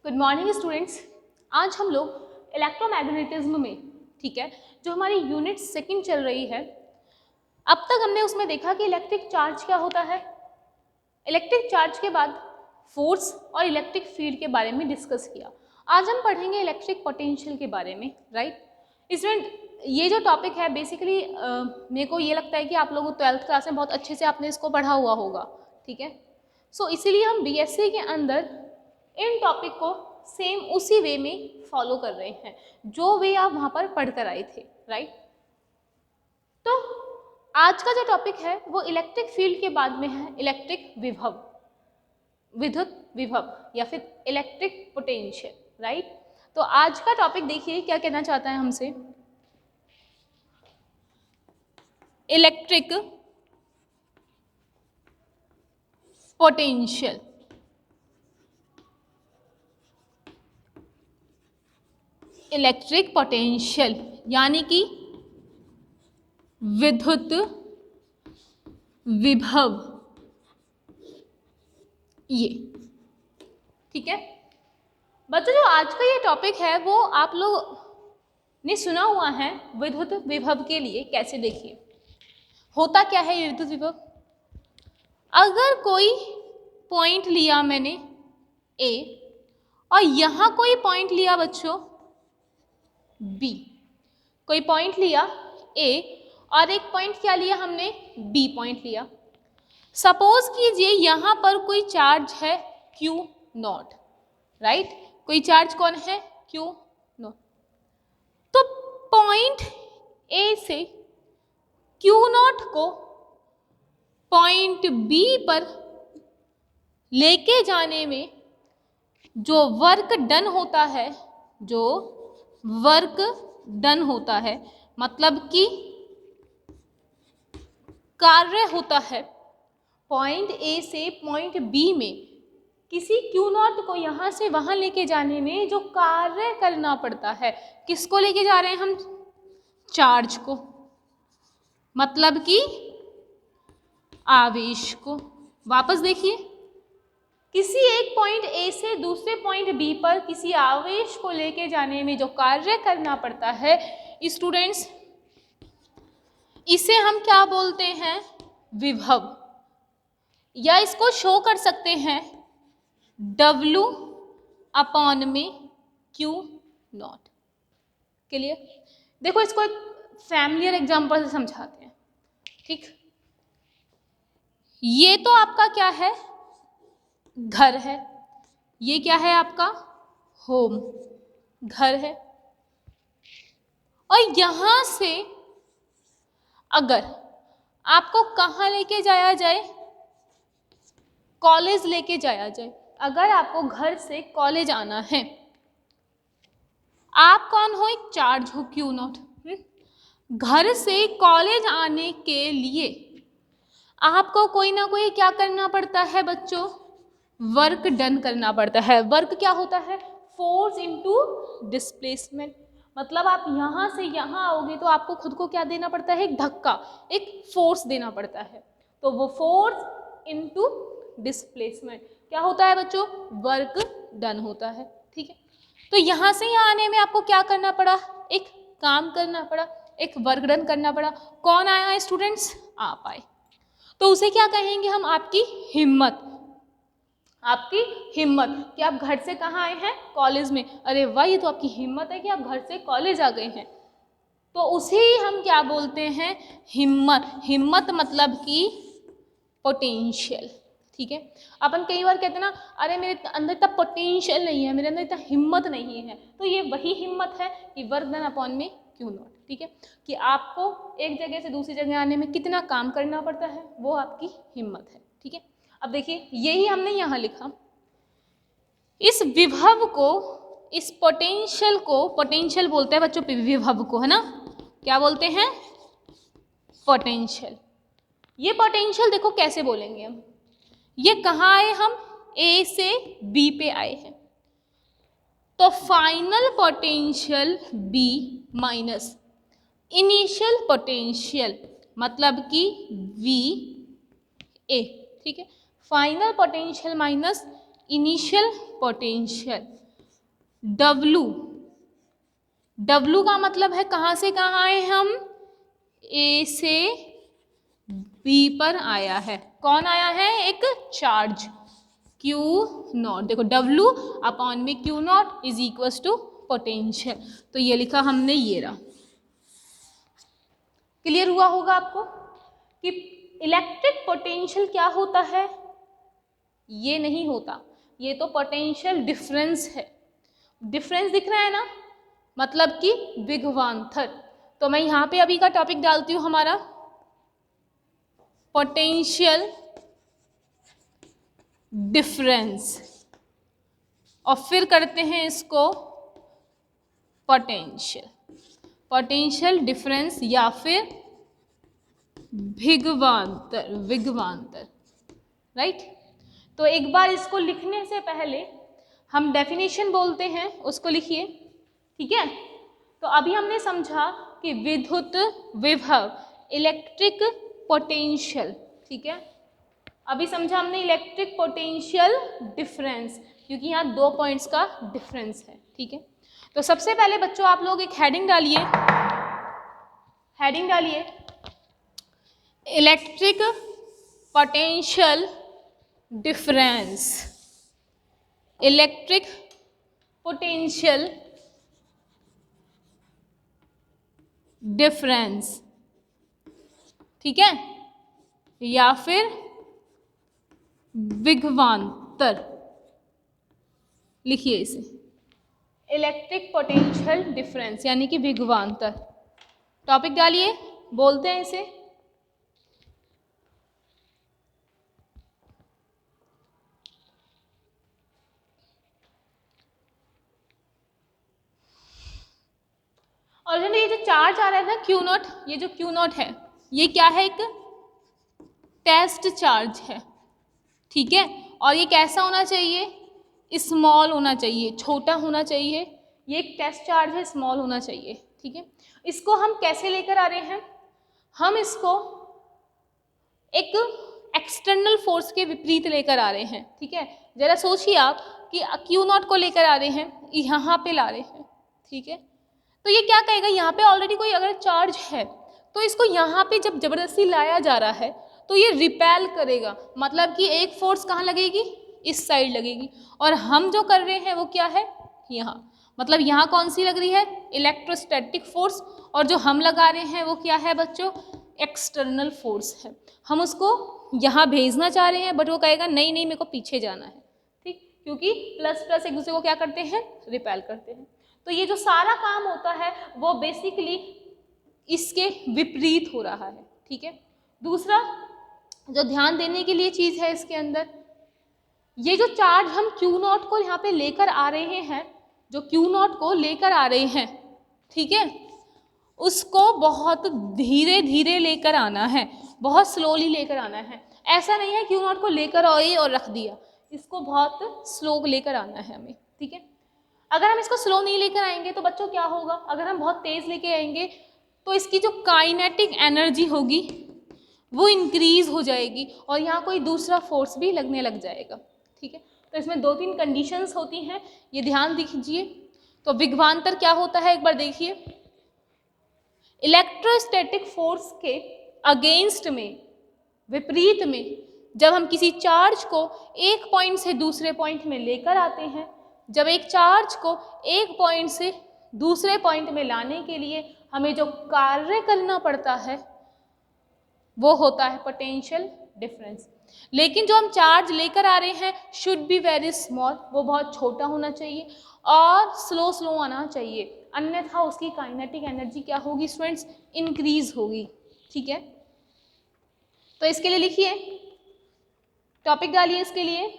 Good morning students. आज हम लोग इलेक्ट्रोमैग्नेटिज्म में, ठीक है, जो हमारी यूनिट सेकंड चल रही है, अब तक हमने उसमें देखा कि इलेक्ट्रिक चार्ज क्या होता है। इलेक्ट्रिक चार्ज के बाद फोर्स और इलेक्ट्रिक फील्ड के बारे में डिस्कस किया। आज हम पढ़ेंगे इलेक्ट्रिक पोटेंशियल के बारे में, राइट। इसमें ये जो टॉपिक है बेसिकली मेरे को ये लगता है कि आप लोग 12th क्लास में बहुत अच्छे से आपने इसको पढ़ा हुआ होगा, ठीक है। सो इसीलिए हम बीएससी के अंदर इन टॉपिक को सेम उसी वे में फॉलो कर रहे हैं जो वे आप वहाँ पर पढ़ कर आए थे, राइट। तो आज का जो टॉपिक है वो इलेक्ट्रिक फील्ड के बाद में है इलेक्ट्रिक विभव, विद्युत विभव या फिर इलेक्ट्रिक पोटेंशियल, राइट। तो आज का टॉपिक देखिए क्या कहना चाहता है हमसे। इलेक्ट्रिक पोटेंशियल, इलेक्ट्रिक पोटेंशियल यानी कि विद्युत विभव, ये ठीक है बच्चों। जो आज का ये टॉपिक है वो आप लोग ने सुना हुआ है विद्युत विभव के लिए। कैसे देखिए होता क्या है ये विद्युत विभव। अगर कोई पॉइंट लिया मैंने ए और यहाँ कोई पॉइंट लिया बच्चों बी, कोई पॉइंट लिया ए और एक पॉइंट क्या लिया हमने बी पॉइंट लिया। सपोज कीजिए यहाँ पर कोई चार्ज है Q नॉट, राइट। कोई चार्ज कौन है Q नॉट। तो पॉइंट ए से Q नॉट को पॉइंट बी पर लेके जाने में जो वर्क डन होता है, जो वर्क डन होता है मतलब कि कार्य होता है, पॉइंट ए से पॉइंट बी में किसी Q नॉट को यहाँ से वहाँ लेके जाने में जो कार्य करना पड़ता है, किसको लेके जा रहे हैं हम, चार्ज को, मतलब कि आवेश को। वापस देखिए, किसी एक पॉइंट ए से दूसरे पॉइंट बी पर किसी आवेश को लेके जाने में जो कार्य करना पड़ता है स्टूडेंट्स, इसे हम क्या बोलते हैं, विभव। या इसको शो कर सकते हैं W अपॉन में Q नॉट। क्लियर। देखो इसको एक फैमिलियर एग्जांपल से समझाते हैं, ठीक। ये तो आपका क्या है, घर है। ये क्या है आपका, होम, घर है। और यहां से अगर आपको कहाँ लेके जाया जाए, कॉलेज लेके जाया जाए। अगर आपको घर से कॉलेज आना है, आप कौन हो, एक चार्ज हो Q नॉट। घर से कॉलेज आने के लिए आपको कोई ना कोई क्या करना पड़ता है बच्चों, वर्क डन करना पड़ता है। वर्क क्या होता है, फोर्स इनटू डिस्प्लेसमेंट। मतलब आप यहाँ से यहाँ आओगे तो आपको खुद को क्या देना पड़ता है, एक धक्का, एक फोर्स देना पड़ता है। तो वो फोर्स इनटू डिस्प्लेसमेंट क्या होता है बच्चों, वर्क डन होता है, ठीक है। तो यहाँ से यहाँ आने में आपको क्या करना पड़ा, एक काम करना पड़ा, एक वर्क डन करना पड़ा। कौन आया है स्टूडेंट्स, आप आए। तो उसे क्या कहेंगे हम, आपकी हिम्मत, आपकी हिम्मत कि आप घर से कहाँ आए हैं, कॉलेज में। अरे वाह, ये तो आपकी हिम्मत है कि आप घर से कॉलेज आ गए हैं। तो उसे हम क्या बोलते हैं, हिम्मत। हिम्मत मतलब कि पोटेंशियल, ठीक है। अपन कई बार कहते हैं ना, अरे मेरे अंदर इतना पोटेंशियल नहीं है, मेरे अंदर इतना हिम्मत नहीं है। तो ये वही हिम्मत है कि वर्क डन अपॉन में Q नॉट, ठीक है। कि आपको एक जगह से दूसरी जगह आने में कितना काम करना पड़ता है, वो आपकी हिम्मत है, ठीक है। अब देखिए यही हमने यहाँ लिखा। इस विभव को, इस पोटेंशियल को, पोटेंशियल बोलते हैं बच्चों विभव को, है ना। क्या बोलते हैं, पोटेंशियल। ये पोटेंशियल देखो कैसे बोलेंगे हम, ये कहाँ आए हम, ए से बी पे आए हैं। तो final potential B minus initial potential मतलब कि वी ए, ठीक है। Final potential minus initial potential W, W का मतलब है कहाँ से कहाँ आए हम, ए से बी पर आया है। कौन आया है, एक चार्ज क्यू नॉट। देखो डब्लू अपॉन में Q nought is equals to potential. तो ये लिखा हमने, ये रहा। क्लियर हुआ होगा आपको कि इलेक्ट्रिक पोटेंशियल क्या होता है, ये नहीं होता, ये तो पोटेंशियल डिफरेंस है। डिफरेंस दिख रहा है ना, मतलब कि विभवांतर। तो मैं यहाँ पे अभी का टॉपिक डालती हूँ हमारा पोटेंशियल डिफरेंस, और फिर करते हैं इसको पोटेंशियल, पोटेंशियल डिफरेंस या फिर विभवांतर, विभवांतर, राइट। तो एक बार इसको लिखने से पहले हम डेफिनेशन बोलते हैं, उसको लिखिए, ठीक है। तो अभी हमने समझा कि विद्युत विभव, इलेक्ट्रिक पोटेंशियल, ठीक है। अभी समझा हमने इलेक्ट्रिक पोटेंशियल डिफरेंस, क्योंकि यहाँ 2 पॉइंट्स का डिफरेंस है, ठीक है। तो सबसे पहले बच्चों आप लोग एक हेडिंग डालिए, हेडिंग डालिए electric potential difference, electric potential difference, ठीक है, या फिर विभवांतर, लिखिए इसे इलेक्ट्रिक पोटेंशियल डिफरेंस यानी कि विभवांतर। टॉपिक डालिए, बोलते हैं इसे। और जो ये जो चार्ज आ रहा है ना क्यू नॉट, ये जो क्यू नॉट है ये क्या है, एक टेस्ट चार्ज है, ठीक है। और ये कैसा होना चाहिए, स्मॉल होना चाहिए, छोटा होना चाहिए। ये एक टेस्ट चार्ज है, स्मॉल होना चाहिए, ठीक है। इसको हम कैसे लेकर आ रहे हैं, हम इसको एक एक्सटर्नल फोर्स के विपरीत लेकर आ रहे हैं, ठीक है। जरा सोचिए आप कि क्यू नॉट को लेकर आ रहे हैं, यहाँ पे ला रहे हैं, ठीक है। तो ये क्या कहेगा, यहाँ पे ऑलरेडी कोई अगर चार्ज है तो इसको यहाँ पे जब जबरदस्ती लाया जा रहा है तो ये रिपेल करेगा, मतलब कि एक फोर्स कहाँ लगेगी, इस साइड लगेगी। और हम जो कर रहे हैं वो क्या है, यहाँ, मतलब यहाँ कौन सी लग रही है, इलेक्ट्रोस्टैटिक फोर्स, और जो हम लगा रहे हैं वो क्या है बच्चों, एक्सटर्नल फोर्स है। हम उसको यहाँ भेजना चाह रहे हैं बट वो कहेगा नहीं नहीं मेरे को पीछे जाना है, ठीक, क्योंकि प्लस प्लस एक दूसरे को क्या करते हैं, रिपेल करते हैं। तो ये जो सारा काम होता है वो बेसिकली इसके विपरीत हो रहा है, ठीक है। दूसरा जो ध्यान देने के लिए चीज़ है इसके अंदर, ये जो चार्ज हम क्यू नॉट को यहाँ पे लेकर आ रहे हैं, जो क्यू नॉट को लेकर आ रहे हैं, ठीक है, उसको बहुत धीरे धीरे लेकर आना है, बहुत स्लोली लेकर आना है। ऐसा नहीं है क्यू नॉट को लेकर आए और रख दिया, इसको बहुत स्लो लेकर आना है हमें, ठीक है। अगर हम इसको स्लो नहीं लेकर आएंगे तो बच्चों क्या होगा, अगर हम बहुत तेज़ लेके आएंगे तो इसकी जो काइनेटिक एनर्जी होगी वो इंक्रीज हो जाएगी और यहाँ कोई दूसरा फोर्स भी लगने लग जाएगा, ठीक है। तो इसमें 2-3 कंडीशंस होती हैं, ये ध्यान दीजिए। तो विभवांतर क्या होता है एक बार देखिए, इलेक्ट्रोस्टैटिक फोर्स के अगेंस्ट में, विपरीत में, जब हम किसी चार्ज को एक पॉइंट से दूसरे पॉइंट में लेकर आते हैं, जब एक चार्ज को एक पॉइंट से दूसरे पॉइंट में लाने के लिए हमें जो कार्य करना पड़ता है वो होता है पोटेंशियल डिफरेंस। लेकिन जो हम चार्ज लेकर आ रहे हैं शुड बी वेरी स्मॉल, वो बहुत छोटा होना चाहिए और स्लो स्लो आना चाहिए, अन्यथा उसकी काइनेटिक एनर्जी क्या होगी स्टूडेंट्स, इंक्रीज होगी, ठीक है। तो इसके लिए लिखिए, टॉपिक डालिए इसके लिए,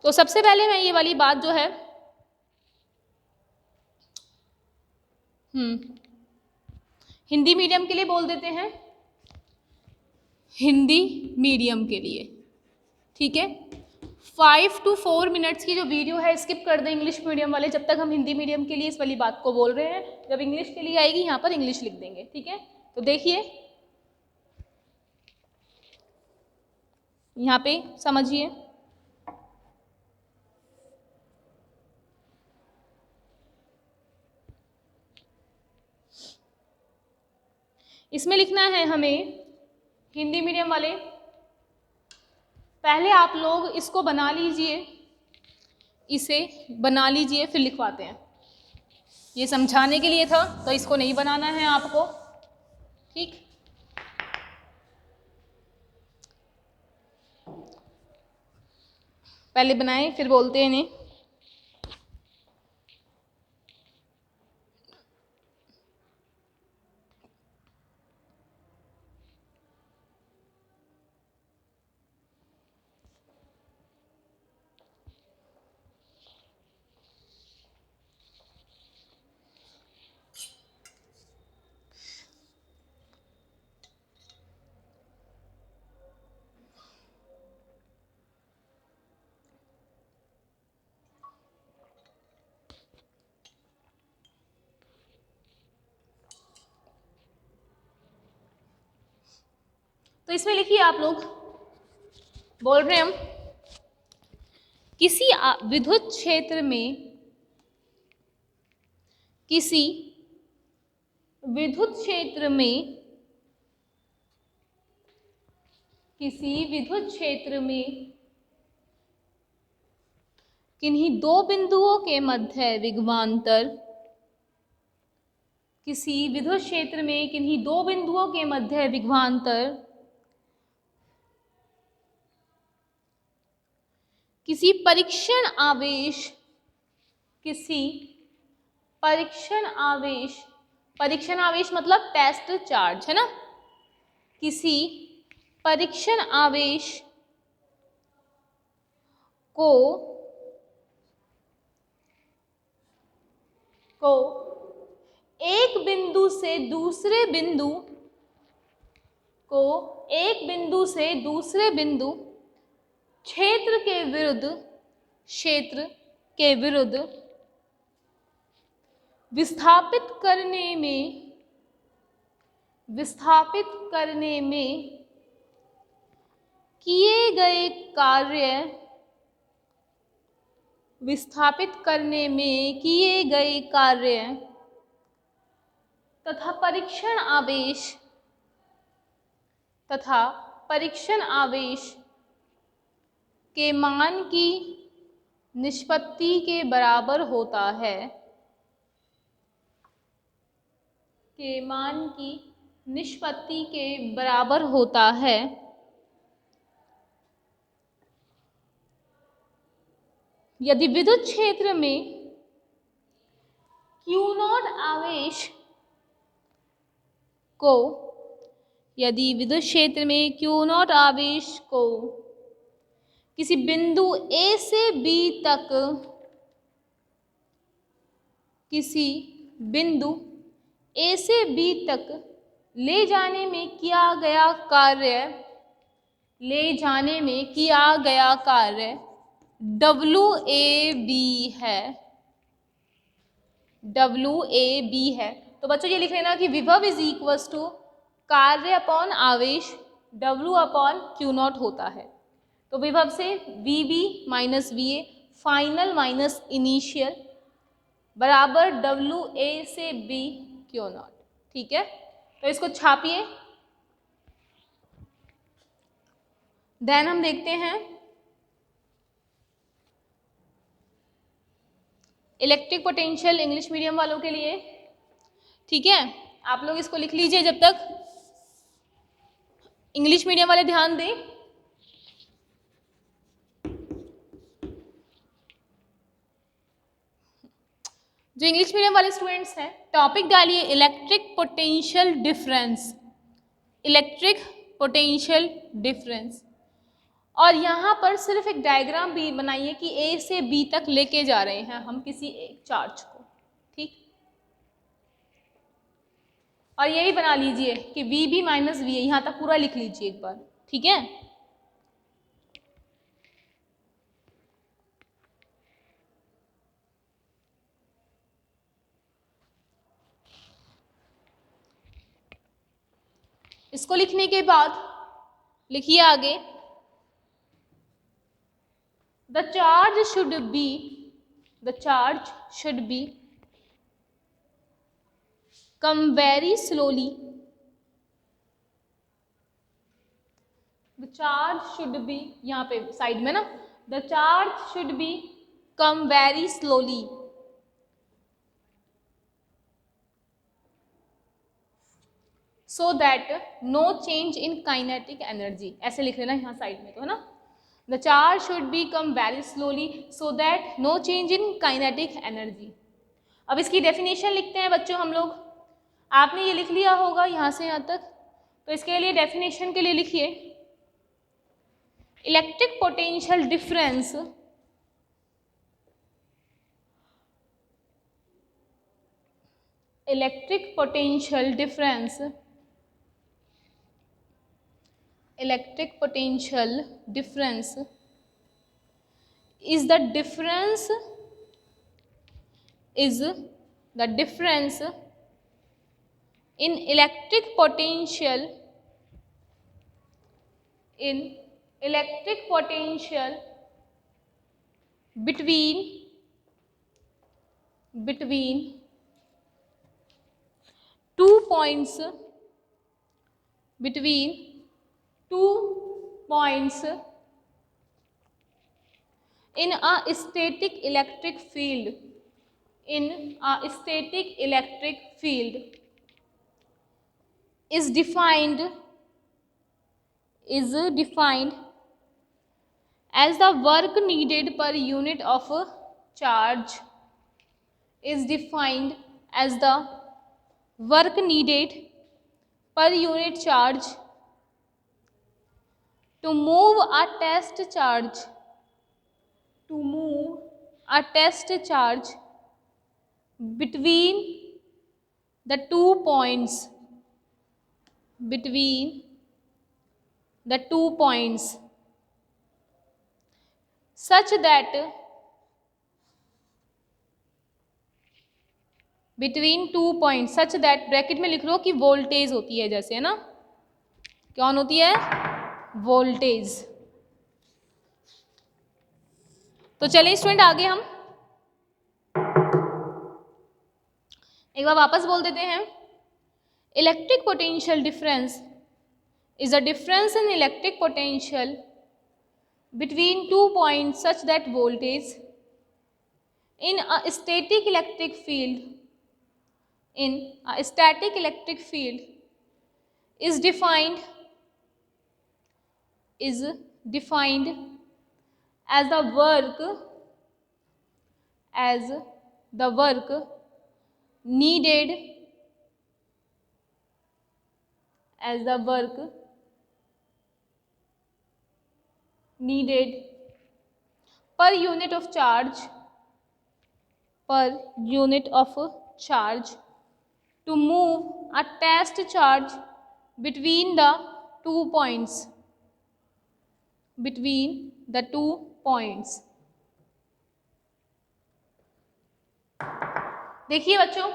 तो सबसे पहले मैं ये वाली बात जो है हिंदी मीडियम के लिए बोल देते हैं, हिंदी मीडियम के लिए, ठीक है। 5 to 4 मिनट्स की जो वीडियो है स्किप कर दें इंग्लिश मीडियम वाले, जब तक हम हिंदी मीडियम के लिए इस वाली बात को बोल रहे हैं। जब इंग्लिश के लिए आएगी यहाँ पर इंग्लिश लिख देंगे, ठीक है। तो देखिए, यहाँ पे समझिए, इसमें लिखना है हमें, हिंदी मीडियम वाले पहले आप लोग इसको बना लीजिए, इसे बना लीजिए, फिर लिखवाते हैं। ये समझाने के लिए था, तो इसको नहीं बनाना है आपको, ठीक। पहले बनाएं फिर बोलते हैं इन्हें। तो इसमें लिखिए, आप लोग बोल रहे हैं हम, किसी विद्युत क्षेत्र में, किसी विद्युत क्षेत्र में, किसी विद्युत क्षेत्र में किन्हीं दो बिंदुओं के मध्य विभवांतर, किसी विद्युत क्षेत्र में किन्हीं दो बिंदुओं के मध्य विभवांतर किसी परीक्षण आवेश, किसी परीक्षण आवेश, परीक्षण आवेश मतलब टेस्ट चार्ज है ना, किसी परीक्षण आवेश को एक बिंदु से दूसरे बिंदु को, एक बिंदु से दूसरे बिंदु क्षेत्र के विरुद्ध, क्षेत्र के विरुद्ध विस्थापित करने में, विस्थापित करने में किए गए कार्य, विस्थापित करने में किए गए कार्य तथा परीक्षण आवेश, तथा परीक्षण आवेश के मान की निष्पत्ति के बराबर होता है, के मान की निष्पत्ति के बराबर होता है, यदि विद्युत क्षेत्र में Q0 आवेश को, यदि विद्युत क्षेत्र में Q0 आवेश को किसी बिंदु A से B तक, किसी बिंदु A से B तक ले जाने में किया गया कार्य, ले जाने में किया गया कार्य WAB है, WAB है। तो बच्चों ये लिख लेना कि विभव इज इक्वल्स टू कार्य अपॉन आवेश W अपॉन Q0 होता है। तो विभव से VB minus VA final minus initial बराबर WA से B Q0, ठीक है। तो इसको छापिए, देन हम देखते हैं इलेक्ट्रिक पोटेंशियल इंग्लिश मीडियम वालों के लिए, ठीक है। आप लोग इसको लिख लीजिए, जब तक इंग्लिश मीडियम वाले ध्यान दें। जो इंग्लिश मीडियम वाले स्टूडेंट्स हैं, टॉपिक डालिए electric potential difference, electric potential difference, और यहाँ पर सिर्फ एक डायग्राम भी बनाइए कि A से B तक लेके जा रहे हैं हम किसी एक चार्ज को, ठीक। और ये भी बना लीजिए कि VB माइनस VA, यहाँ तक पूरा लिख लीजिए एक बार, ठीक है। इसको लिखने के बाद लिखिए आगे, the charge should be come very slowly, the charge should be, यहाँ पे साइड में ना, the charge should be come very slowly, so that no change in kinetic energy, ऐसे लिख लेना यहाँ साइड में तो है ना, the charge should be come very slowly so that no change in kinetic energy. अब इसकी डेफिनेशन लिखते हैं बच्चों हम लोग, आपने ये लिख लिया होगा यहाँ से यहाँ तक, तो इसके लिए डेफिनेशन के लिए लिखिए, electric potential difference electric potential difference is the difference in electric potential between two points in a static electric field is defined as the work needed per unit of charge, is defined as the work needed per unit charge to move a test charge between the 2 points such that bracket में लिख लो कि voltage होती है, जैसे है ना, कौन होती है, वोल्टेज। तो चलिए स्टूडेंट आगे हम एक बार वापस बोल देते हैं, electric potential difference is a difference in electric potential between 2 points such that voltage in a static electric field is defined as the work needed per unit of charge to move a test charge between the 2 points देखिए बच्चों,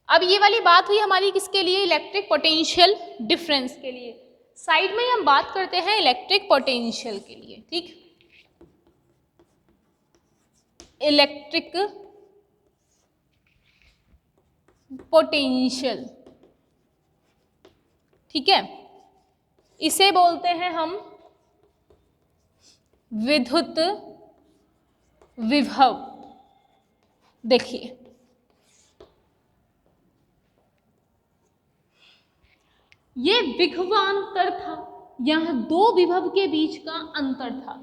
अब ये वाली बात हुई हमारी किसके लिए, इलेक्ट्रिक पोटेंशियल डिफरेंस के लिए। साइड में हम बात करते हैं इलेक्ट्रिक पोटेंशियल के लिए, ठीक, इलेक्ट्रिक पोटेंशियल, ठीक है, इसे बोलते हैं हम विद्युत विभव। देखिए ये विभवांतर था, यहाँ दो विभव के बीच का अंतर था,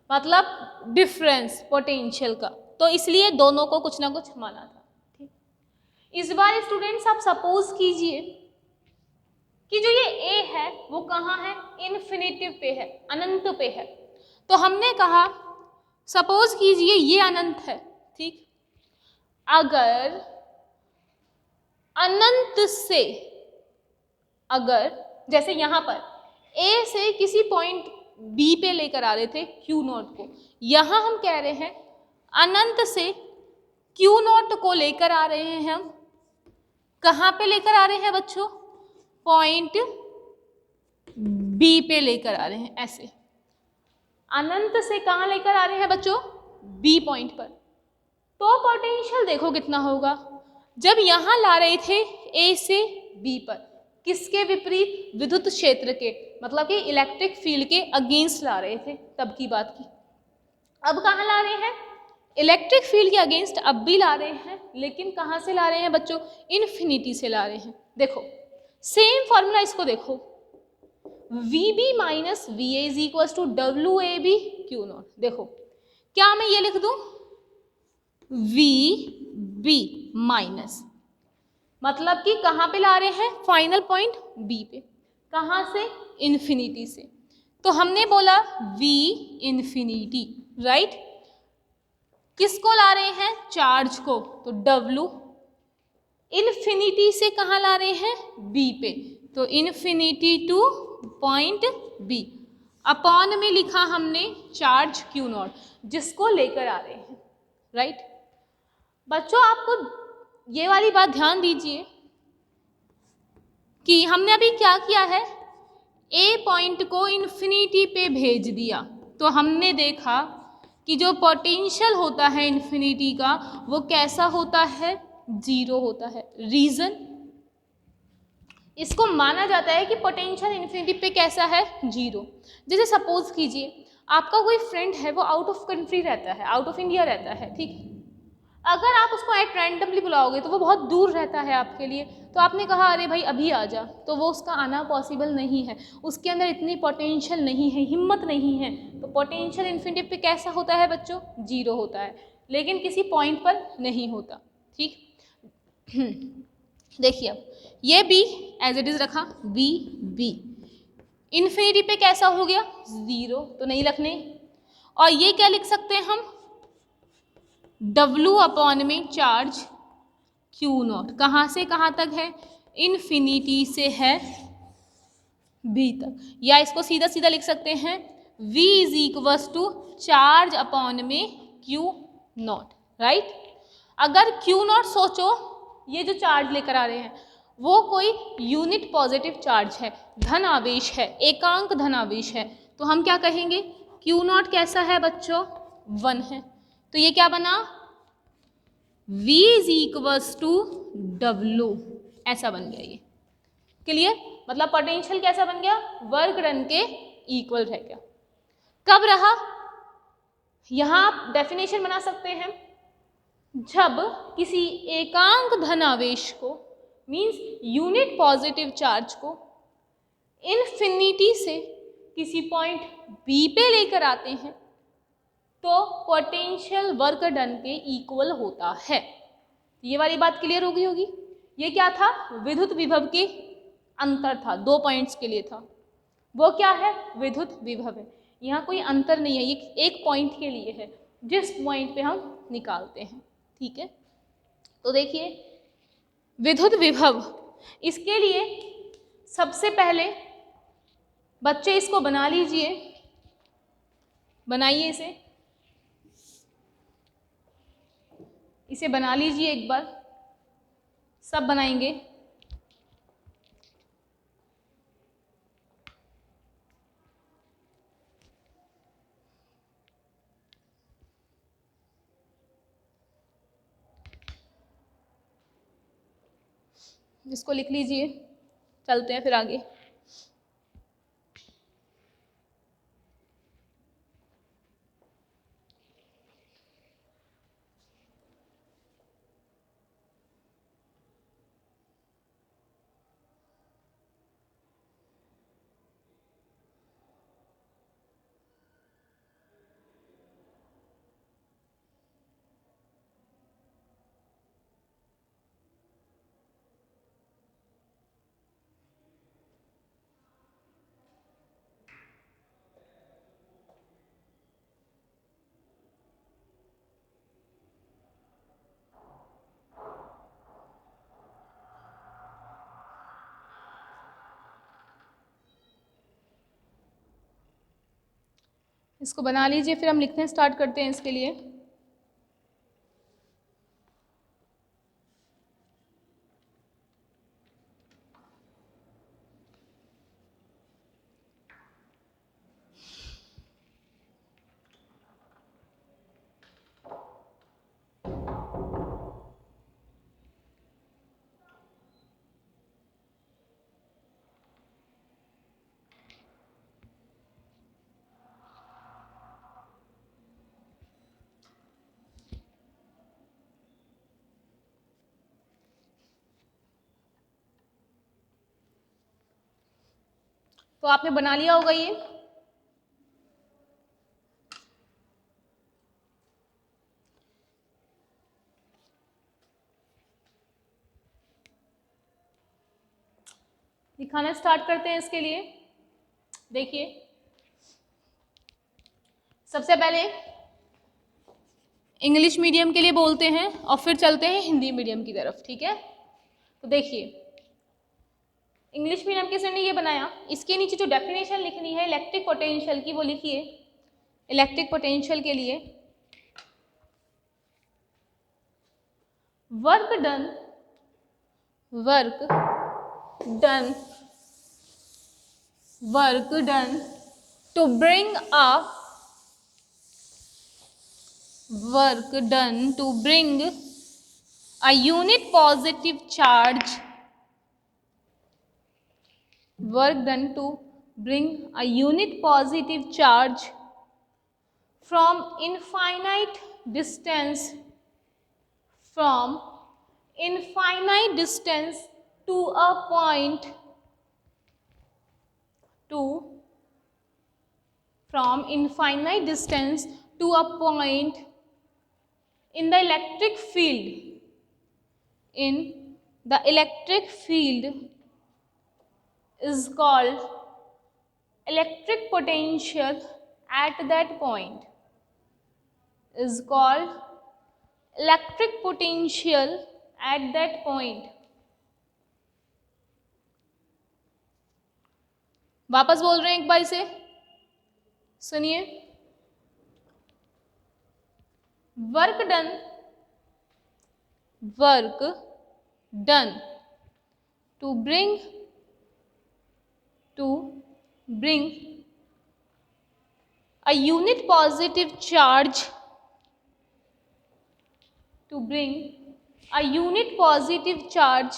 मतलब डिफरेंस पोटेंशियल का, तो इसलिए दोनों को कुछ ना कुछ माना था, ठीक। इस बार स्टूडेंट्स आप सपोज कीजिए कि जो ये ए है वो कहाँ है, इन्फिनिटिव पे है, अनंत पे है। तो हमने कहा सपोज कीजिए ये अनंत है, ठीक, अगर अनंत से, अगर जैसे यहाँ पर ए से किसी पॉइंट बी पे लेकर आ रहे थे क्यू नॉट को, यहाँ हम कह रहे हैं अनंत से क्यू नॉट को लेकर आ रहे हैं हम, कहाँ पे लेकर आ रहे हैं बच्चों, पॉइंट बी पे लेकर आ रहे हैं, ऐसे। अनंत से कहाँ लेकर आ रहे हैं बच्चों, बी पॉइंट पर। तो पोटेंशियल देखो कितना होगा, जब यहाँ ला रहे थे ए से बी पर, किसके विपरीत, विद्युत क्षेत्र के, मतलब कि इलेक्ट्रिक फील्ड के अगेंस्ट ला रहे थे, तब की बात की। अब कहाँ ला रहे हैं, इलेक्ट्रिक फील्ड के अगेंस्ट अब भी ला रहे हैं, लेकिन कहाँ से ला रहे हैं बच्चों, इन्फिनिटी से ला रहे हैं। देखो सेम फॉर्मूला, इसको देखो, V B minus V A is equal to W A B Q nought. देखो क्या मैं ये लिख दूं, वी बी माइनस, मतलब कि कहाँ पे ला रहे हैं, फाइनल पॉइंट बी पे, कहाँ से, इन्फिनिटी से। तो हमने बोला वी इन्फिनिटी, राइट, किसको ला रहे हैं, चार्ज को, तो डब्लू इन्फिनिटी से कहाँ ला रहे हैं, बी पे, तो infinity to point B, upon में लिखा हमने चार्ज क्यू नॉट, जिसको लेकर आ रहे हैं, राइट। बच्चों आपको ये वाली बात ध्यान दीजिए कि हमने अभी क्या किया है, ए पॉइंट को इन्फिनिटी पे भेज दिया, तो हमने देखा कि जो पोटेंशियल होता है इन्फिनिटी का वो कैसा होता है, जीरो होता है। रीजन, इसको माना जाता है कि पोटेंशियल इन्फिनिटी पे कैसा है, जीरो। जैसे सपोज कीजिए आपका कोई फ्रेंड है, वो आउट ऑफ कंट्री रहता है, आउट ऑफ इंडिया रहता है, ठीक है, अगर आप उसको एट रैंडमली बुलाओगे तो वो बहुत दूर रहता है आपके लिए, तो आपने कहा अरे भाई अभी आ जा, तो वो उसका आना पॉसिबल नहीं है, उसके अंदर इतनी पोटेंशियल नहीं है, हिम्मत नहीं है, तो पोटेंशियल इन्फिनिटी पे कैसा होता है बच्चों, जीरो होता है, लेकिन किसी पॉइंट पर नहीं होता, ठीक। देखिए अब ये बी एज इट इज रखा, बी बी इन्फिनिटी पे कैसा हो गया, जीरो, तो नहीं रखने, और ये क्या लिख सकते हैं हम, W अपॉन में चार्ज Q नॉट, कहाँ से कहाँ तक है, इन्फिनिटी से है B तक, या इसको सीधा सीधा लिख सकते हैं V is equals to charge upon में Q नॉट, राइट। अगर Q नॉट सोचो, ये जो चार्ज लेकर आ रहे हैं वो कोई यूनिट पॉजिटिव चार्ज है, धन आवेश है, एकांक धन आवेश है, तो हम क्या कहेंगे, Q नॉट कैसा है बच्चों, 1 है, तो ये क्या बना, V is equals to W, ऐसा बन गया ये, क्लियर, मतलब पोटेंशियल कैसा बन गया, वर्क डन के इक्वल रह गया। कब रहा, यहां आप डेफिनेशन बना सकते हैं, जब किसी एकांक धनावेश को, मींस यूनिट पॉजिटिव चार्ज को, इन्फिनिटी से किसी पॉइंट B पे लेकर आते हैं तो पोटेंशियल वर्क डन के इक्वल होता है। ये वाली बात क्लियर हो गई होगी। ये क्या था, विद्युत विभव के अंतर था, 2 पॉइंट्स के लिए था, वो क्या है, विद्युत विभव है, यहाँ कोई अंतर नहीं है, ये एक पॉइंट के लिए है, जिस पॉइंट पे हम निकालते हैं, ठीक है। तो देखिए विद्युत विभव, इसके लिए सबसे पहले बच्चे इसको बना लीजिए, बनाइए इसे बना लीजिए एक बार, सब बनाएंगे। इसको लिख लीजिए, चलते हैं फिर आगे। इसको बना लीजिए, फिर हम लिखने स्टार्ट करते हैं इसके लिए। तो आपने बना लिया होगा ये। दिखाना स्टार्ट करते हैं इसके लिए। देखिए, सबसे पहले इंग्लिश मीडियम के लिए बोलते हैं और फिर चलते हैं हिंदी मीडियम की तरफ, ठीक है। तो देखिए, इंग्लिश मीडियम के सर ने ये बनाया, इसके नीचे जो डेफिनेशन लिखनी है इलेक्ट्रिक पोटेंशियल की वो लिखिए। इलेक्ट्रिक पोटेंशियल के लिए work done to bring a unit positive charge from infinite distance to a point in the electric field is called electric potential at that point. वापस बोल रहे हैं एक बार इसे सुनिए। Work done to bring a unit positive charge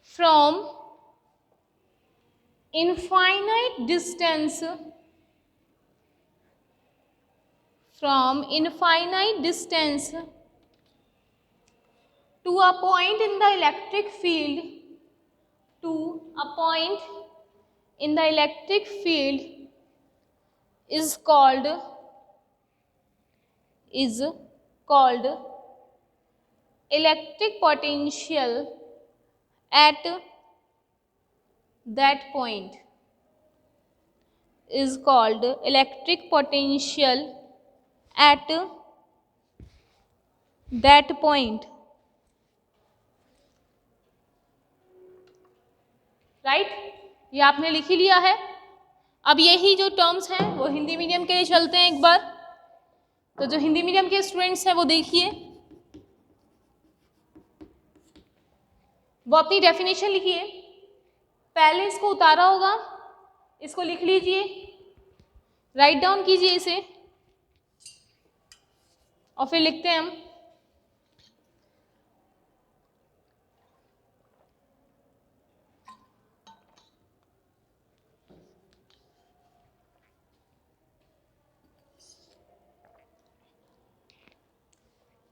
from infinite distance to a point in the electric field is called electric potential at that point. Right, ये आपने लिख ही लिया है। अब यही जो टर्म्स हैं वो हिंदी मीडियम के लिए चलते हैं एक बार। तो जो हिंदी मीडियम के स्टूडेंट्स हैं वो देखिए, वो अपनी डेफिनेशन लिखिए। पहले इसको उतारा होगा, इसको लिख लीजिए, राइट डाउन कीजिए इसे और फिर लिखते हैं हम।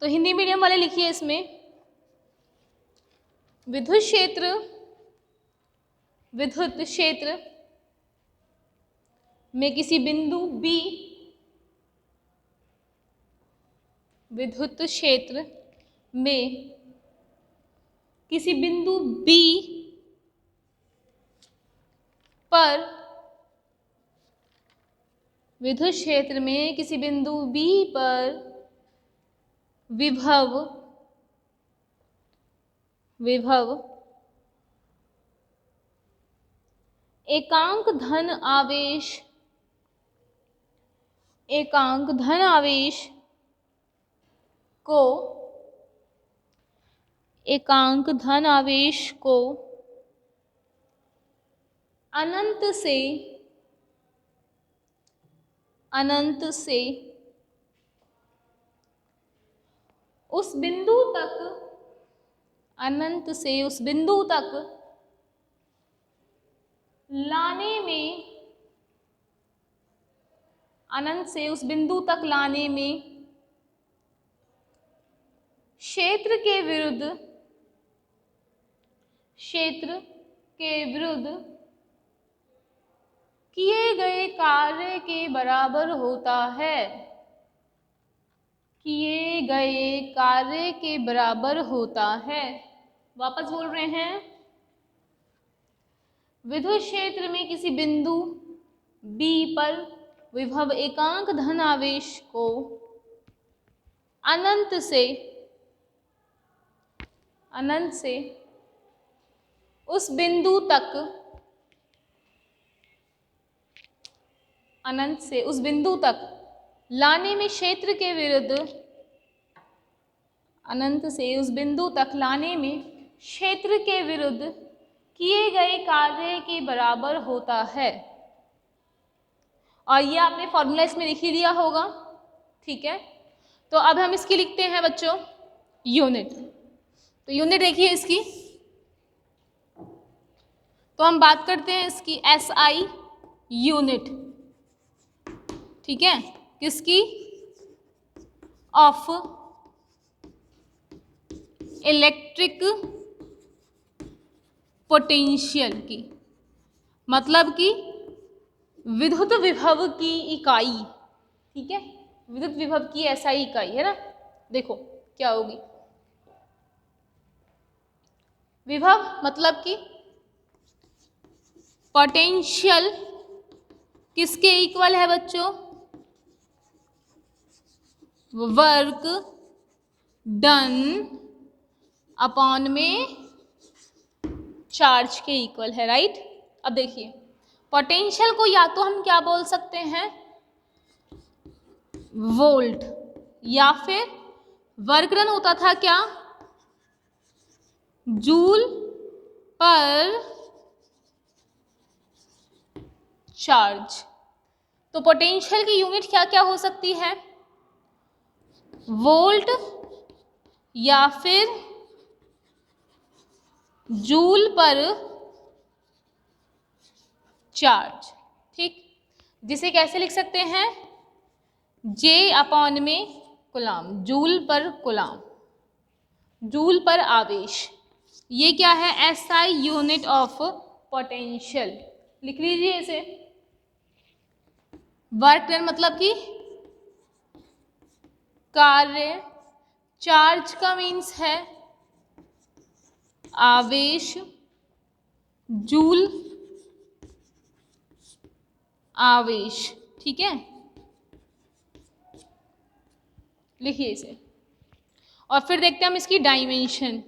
तो हिंदी मीडियम वाले लिखिए इसमें, विद्युत क्षेत्र में किसी बिंदु B पर विभव एकांक धन आवेश को अनंत से उस बिंदु तक लाने में क्षेत्र के विरुद्ध किए गए कार्य के बराबर होता है। किए गए कार्य के बराबर होता है। वापस बोल रहे हैं, विद्युत क्षेत्र में किसी बिंदु B पर विभव एकांक धन आवेश को अनंत से उस बिंदु तक लाने में क्षेत्र के विरुद्ध किए गए कार्य के बराबर होता है। और ये आपने फॉर्मूला इसमें लिख ही दिया होगा, ठीक है। तो अब हम इसकी लिखते हैं बच्चों यूनिट। तो यूनिट देखिए इसकी, तो हम बात करते हैं इसकी SI यूनिट, ठीक है, किसकी? ऑफ इलेक्ट्रिक पोटेंशियल की, मतलब कि विद्युत विभव की इकाई, ठीक है, विद्युत विभव की SI इकाई है ना। देखो क्या होगी, विभव मतलब कि पोटेंशियल किसके इक्वल है बच्चों? वर्क डन अपॉन में चार्ज के इक्वल है, राइट। अब देखिए पोटेंशियल को या तो हम क्या बोल सकते हैं, वोल्ट, या फिर वर्क डन होता था क्या, जूल पर चार्ज। तो पोटेंशियल की यूनिट क्या क्या हो सकती है, वोल्ट या फिर जूल पर चार्ज, ठीक। जिसे कैसे लिख सकते हैं, J अपॉन में कूलाम, जूल पर कूलाम, जूल पर आवेश। ये क्या है, SI यूनिट ऑफ पोटेंशियल। लिख लीजिए इसे। वर्क डन मतलब कि कार्य, चार्ज का मीन्स है आवेश, जूल आवेश, ठीक है, लिखिए इसे। और फिर देखते हैं हम इसकी डायमेंशन।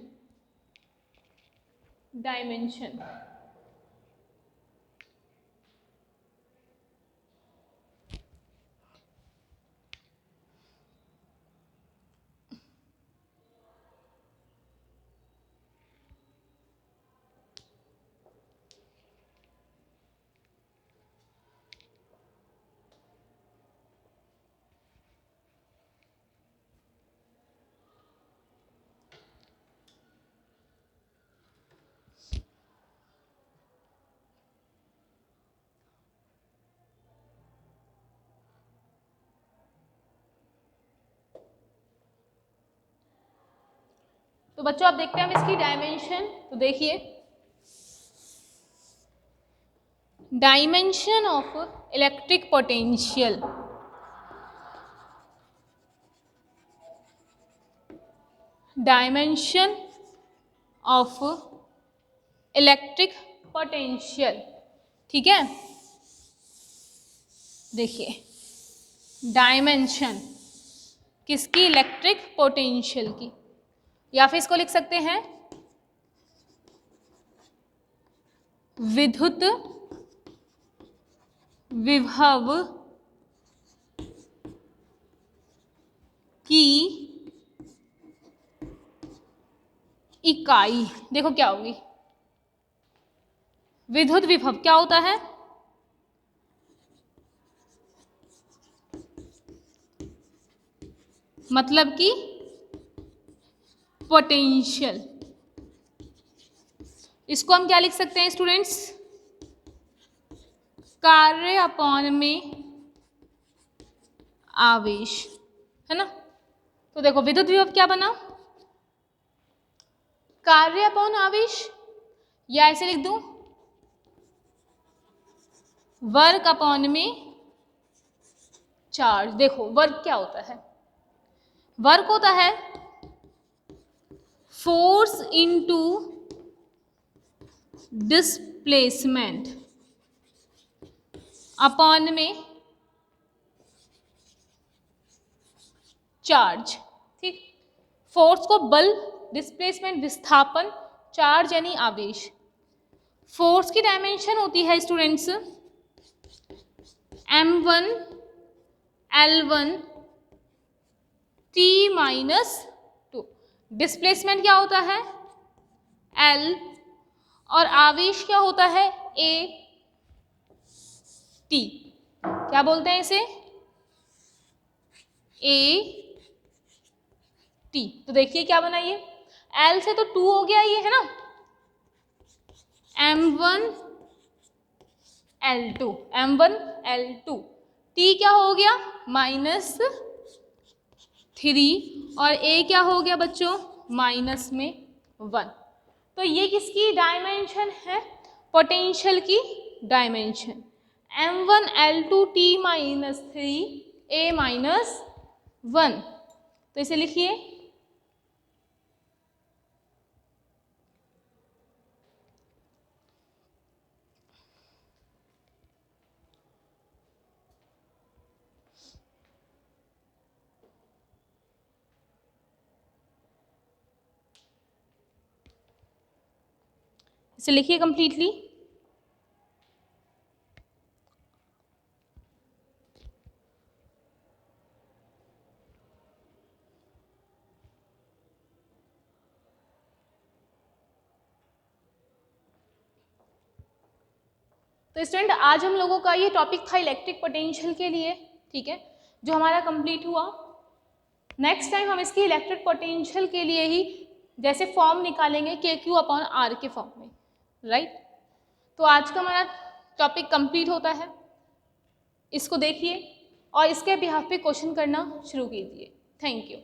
तो बच्चों अब देखते हैं हम इसकी डायमेंशन। तो देखिए dimension of electric potential, dimension of electric potential, ठीक है। देखिए डायमेंशन किसकी, इलेक्ट्रिक पोटेंशियल की, या फिर इसको लिख सकते हैं विद्युत विभव की इकाई। देखो क्या होगी, विद्युत विभव क्या होता है, मतलब कि पोटेंशियल। इसको हम क्या लिख सकते हैं स्टूडेंट्स, कार्य अपॉन में आवेश, है ना। तो देखो विद्युत विभव क्या बना, कार्य अपॉन आवेश, या ऐसे लिख दूं वर्क अपॉन में चार्ज। देखो वर्क क्या होता है, वर्क होता है फोर्स इनटू डिस्प्लेसमेंट अपॉन में चार्ज। ठीक, फोर्स को बल, डिस्प्लेसमेंट विस्थापन, चार्ज यानी आवेश। फोर्स की डायमेंशन होती है students m1 L1 T -2। Displacement क्या होता है L, और आवेश क्या होता है A T। क्या बोलते हैं इसे A T। तो देखिए क्या बना ये, L से तो 2 हो गया ये, है ना, m1 L2 m1 L2, T क्या हो गया -3, और A क्या हो गया बच्चों -1। तो ये किसकी डायमेंशन है, पोटेंशियल की dimension, m1 L2 T -3 A -1। तो इसे लिखिए कंप्लीटली। तो स्टूडेंट आज हम लोगों का ये टॉपिक था इलेक्ट्रिक पोटेंशियल के लिए, ठीक है, जो हमारा कंप्लीट हुआ। नेक्स्ट टाइम हम इसकी इलेक्ट्रिक पोटेंशियल के लिए ही जैसे फॉर्म निकालेंगे KQ/R के फॉर्म में, राइट। तो आज का हमारा टॉपिक कंप्लीट होता है, इसको देखिए और इसके बिहाफ पे क्वेश्चन करना शुरू कीजिए। Thank you.